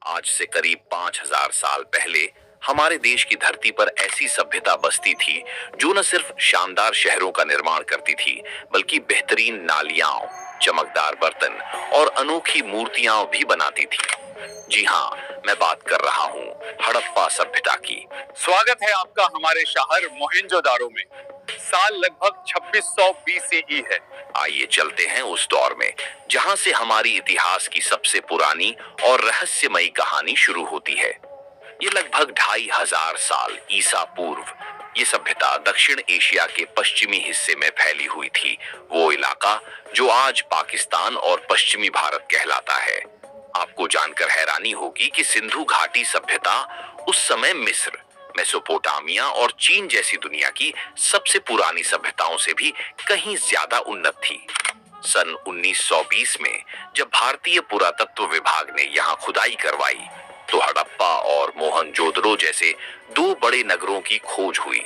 आज से करीब 5000 साल पहले हमारे देश की धरती पर ऐसी सभ्यता बसती थी जो न सिर्फ शानदार शहरों का निर्माण करती थी बल्कि बेहतरीन नालियां, चमकदार बर्तन और अनोखी मूर्तियां भी बनाती थी। जी हाँ, मैं बात कर रहा हूँ हड़प्पा सभ्यता की। स्वागत है आपका हमारे शहर मोहेंजोदारो में। साल लगभग 2600 BCE है। आइए चलते हैं उस दौर में जहां से हमारी इतिहास की सबसे पुरानी और रहस्यमयी कहानी शुरू होती है। ये लगभग 2500 साल ईसा पूर्व ये सभ्यता दक्षिण एशिया के पश्चिमी हिस्से में फैली हुई थी, वो इलाका जो आज पाकिस्तान और पश्चिमी भारत कहलाता है। आपको जानकर हैरानी होगी कि सिंधु घाटी सभ्यता उस समय मिस्र, मेसोपोटामिया और चीन जैसी दुनिया की सबसे पुरानी सभ्यताओं से भी कहीं ज्यादा उन्नत थी। सन 1920 में जब भारतीय पुरातत्व विभाग ने यहाँ खुदाई करवाई तो हड़प्पा और मोहनजोदड़ो जैसे दो बड़े नगरों की खोज हुई।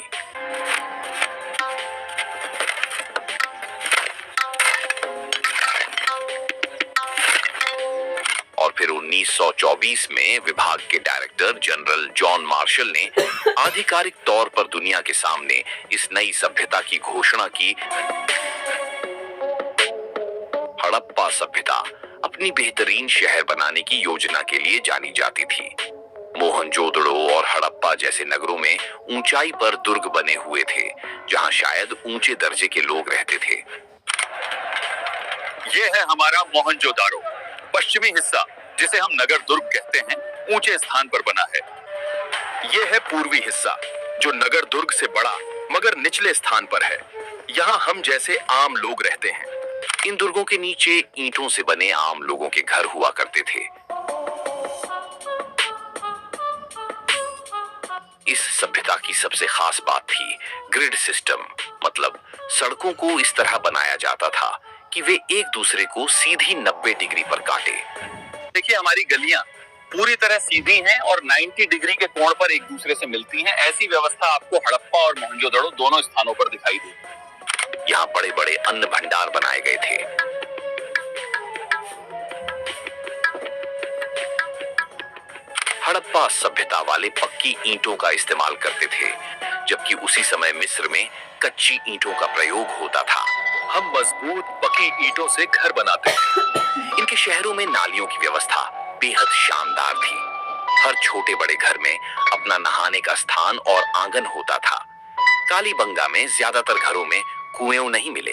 और फिर 1924 में विभाग के डायरेक्टर जनरल जॉन मार्शल ने आधिकारिक तौर पर दुनिया के सामने इस नई सभ्यता की घोषणा की। हड़प्पा सभ्यता अपनी बेहतरीन शहर बनाने की योजना के लिए जानी जाती थी। मोहनजोदड़ो और हड़प्पा जैसे नगरों में ऊंचाई पर दुर्ग बने हुए थे जहां शायद ऊंचे दर्जे के लोग रहते थे। ये है हमारा मोहनजोदारो, पश्चिमी हिस्सा जिसे हम नगर दुर्ग कहते हैं, ऊंचे स्थान पर बना है। ये है पूर्वी हिस्सा जो नगर दुर्ग से बड़ा मगर निचले स्थान पर है। यहाँ हम जैसे आम लोग रहते हैं। इन दुर्गों के नीचे ईंटों से बने आम लोगों के घर हुआ करते थे। इस सभ्यता की सबसे खास बात थी ग्रिड सिस्टम, मतलब सड़कों को इस तरह बनाया जाता था कि वे एक दूसरे को सीधी 90 डिग्री पर काटे। देखिए, हमारी गलियां पूरी तरह सीधी हैं और 90 डिग्री के कोण पर एक दूसरे से मिलती हैं। ऐसी व्यवस्था आपको हड़प्पा और मोहनजोदड़ो दोनों स्थानों पर दिखाई देगी। यहाँ बड़े बड़े अन्न भंडार बनाए गए थे। हड़प्पा सभ्यता वाले पक्की ईंटों का इस्तेमाल करते थे, जबकि उसी समय मिस्र में कच्ची ईंटों का प्रयोग होता था। हम मजबूत पक्की ईंटों से घर बनाते हैं। इनके शहरों में नालियों की व्यवस्था बेहद शानदार थी। हर छोटे बड़े घर में अपना नहाने का स्थान और आंगन होता था। कालीबंगा में ज्यादातर घरों में कुएं नहीं मिले।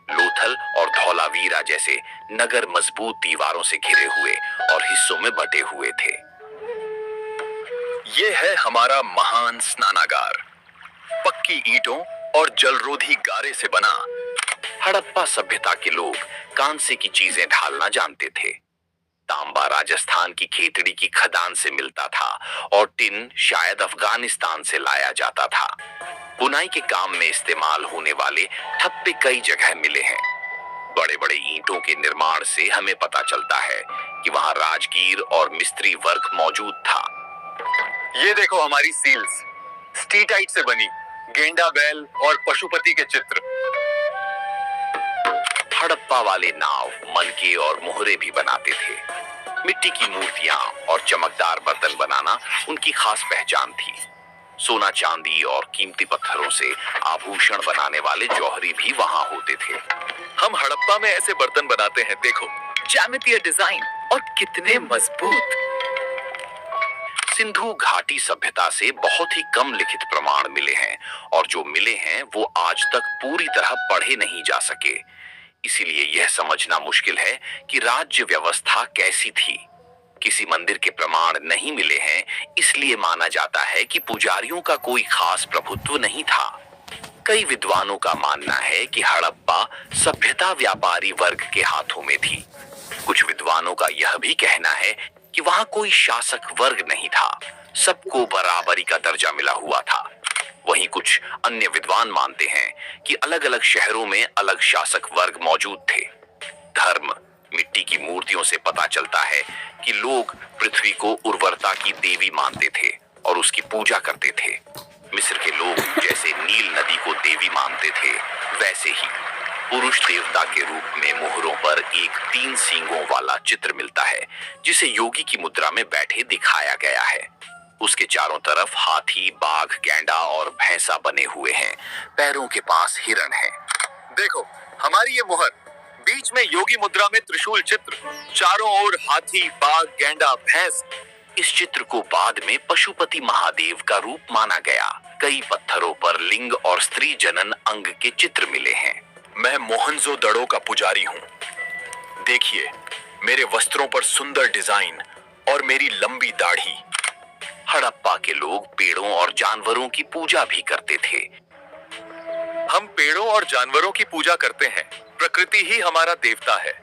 लोथल और धौलावीरा जैसे नगर मजबूत दीवारों से घिरे हुए और हिस्सों में बटे हुए थे। ये है हमारा महान स्नानागार, पक्की ईंटों और जलरोधी गारे से बना। हड़प्पा सभ्यता के लोग कांसे की चीजें ढालना जानते थे। तांबा राजस्थान की खेतड़ी की खदान से मिलता था और टिन शायद अफगानिस्तान से लाया जाता था। बुनाई के काम में इस्तेमाल होने वाले ठप्पे कई जगह मिले हैं। बड़े बड़े ईंटों के निर्माण से हमें पता चलता है कि वहां राजगीर और मिस्त्री वर्ग मौजूद था। ये देखो हमारी सील्स, स्टीटाइट से बनी, गेंडा बैल और पशुपति के चित्र। हड़प्पा वाले नाव, मनके और मोहरे भी बनाते थे। मिट्टी की मूर्तियां और चमकदार बर्तन बनाना उनकी खास पहचान थी। सोना, चांदी और कीमती पत्थरों से आभूषण बनाने वाले जौहरी भी वहां होते थे। हम हड़प्पा में ऐसे बर्तन बनाते हैं, देखो, ज्यामितीय डिजाइन और कितने मजबूत। सिंधु घाटी सभ्यता से बहुत ही कम लिखित प्रमाण मिले हैं और जो मिले हैं वो आज तक पूरी तरह पढ़े नहीं जा सके। इसीलिए यह समझना मुश्किल है कि राज्य व्यवस्था कैसी थी। किसी मंदिर के प्रमाण नहीं मिले हैं, इसलिए माना जाता है कि पुजारियों का कोई खास प्रभुत्व नहीं था। कई विद्वानों का मानना है कि हड़प्पा सभ्यता व्यापारी वर्ग के हाथों में थी। कुछ विद्वानों का यह भी कहना है कि वहां कोई शासक वर्ग नहीं था, सबको बराबरी का दर्जा मिला हुआ था। वहीं कुछ अन्य विद्वान मानते हैं कि अलग अलग शहरों में अलग शासक वर्ग मौजूद थे। धर्म, मिट्टी की मूर्तियों से पता चलता है कि लोग पृथ्वी को उर्वरता की देवी मानते थे और उसकी पूजा करते थे। मिस्र के लोग जैसे नील नदी को देवी मानते थे, वैसे ही पुरुष देवता के रूप में मोहरों पर एक 3 सींगों वाला चित्र मिलता है, जिसे योगी की मुद्रा में बैठे दिखाया गया है। उसके चारों तरफ हाथी, बाघ, गैंडा और भैंसा बने हुए हैं। पैरों के पास हिरण है। देखो, हमारी ये मोहर, बीच में योगी मुद्रा में त्रिशूल चित्र, चारों ओर हाथी, बाघ, गैंडा, भैंस। इस चित्र को बाद में पशुपति महादेव का रूप माना गया। कई पत्थरों पर लिंग और स्त्री जनन अंग के चित्र मिले हैं। मैं मोहनजोदड़ो का पुजारी हूँ। देखिए, मेरे वस्त्रों पर सुंदर डिजाइन और मेरी लंबी दाढ़ी। हड़प्पा के लोग पेड़ों और जानवरों की पूजा भी करते थे। हम पेड़ों और जानवरों की पूजा करते हैं। प्रकृति ही हमारा देवता है।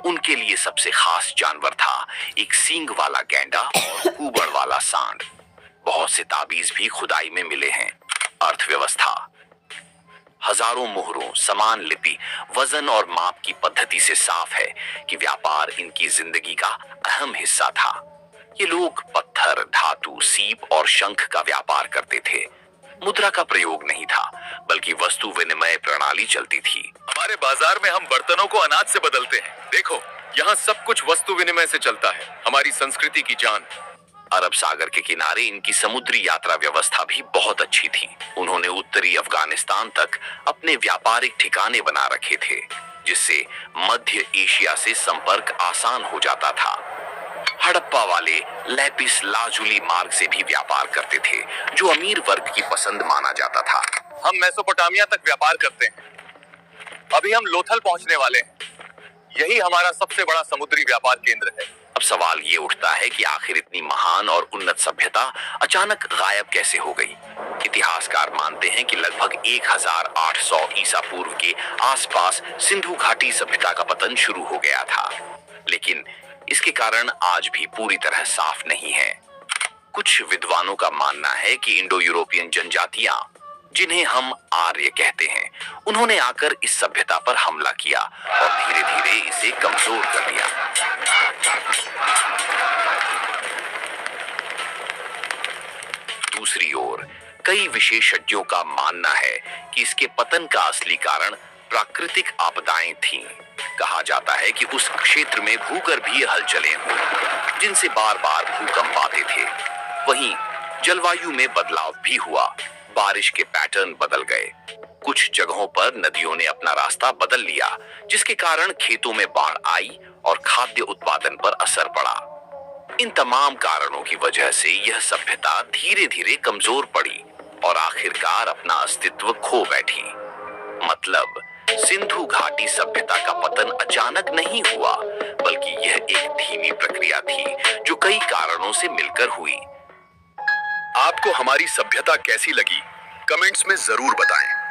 उनके लिए सबसे खास जानवर था एक सींग वाला गैंडा और कुबड़ वाला सांड। बहुत से ताबीज भी खुदाई में मिले हैं। अर्थव्यवस्था, हजारों मोहरों, समान लिपि, वजन और माप की पद्धति से साफ है कि व्यापार इनकी जिंदगी का अहम हिस्सा था। ये लोग पत्थर, धातु, सीप और शंख का व्यापार करते थे। मुद्रा का प्रयोग नहीं था, बल्कि वस्तु विनिमय प्रणाली चलती थी। हमारे बाजार में हम बर्तनों को अनाज से बदलते हैं। देखो, यहाँ सब कुछ वस्तु विनिमय से चलता है। हमारी संस्कृति की जान। अरब सागर के किनारे इनकी समुद्री यात्रा व्यवस्था भी बहुत अच्छी थी। उन्होंने उत्तरी अफगानिस्तान तक अपने व्यापारिक ठिकाने बना रखे थे, जिससे मध्य एशिया से संपर्क आसान हो जाता था। हड़प्पा वाले लैपिस लाजुली मार्ग से भी व्यापार करते थे, जो अमीर वर्ग की पसंद माना जाता था। हम मेसोपोटामिया तक व्यापार करते हैं। अभी हम लोथल पहुंचने वाले हैं। यही हमारा सबसे बड़ा समुद्री व्यापार केंद्र है। अब सवाल ये उठता है कि आखिर इतनी महान और उन्नत सभ्यता अचानक गायब कैसे हो गई। इतिहासकार मानते हैं कि लगभग 1800 ईसा पूर्व के आसपास सिंधु घाटी सभ्यता का पतन शुरू हो गया था, लेकिन इसके कारण आज भी पूरी तरह साफ नहीं है। कुछ विद्वानों का मानना है कि इंडो यूरोपियन जनजातियां, जिन्हें हम आर्य कहते हैं, उन्होंने आकर इस सभ्यता पर हमला किया और धीरे धीरे इसे कमजोर कर दिया। दूसरी ओर कई विशेषज्ञों का मानना है कि इसके पतन का असली कारण प्राकृतिक आपदाएं थीं। कहा जाता है कि उस क्षेत्र में भूगर्भीय हलचलें हुई, जिनसे बार बार भूकंप आते थे। वहीं जलवायु में बदलाव भी हुआ। बारिश के पैटर्न बदल गए। कुछ जगहों पर नदियों ने अपना रास्ता बदल लिया, जिसके कारण खेतों में बाढ़ आई और खाद्य उत्पादन पर असर पड़ा। इन तमाम कारणों की वजह से यह सभ्यता धीरे धीरे कमजोर पड़ी और आखिरकार अपना अस्तित्व खो बैठी। मतलब, सिंधु घाटी सभ्यता का पतन अचानक नहीं हुआ, बल्कि यह एक धीमी प्रक्रिया थी जो कई कारणों से मिलकर हुई। आपको हमारी सभ्यता कैसी लगी? कमेंट्स में जरूर बताएं।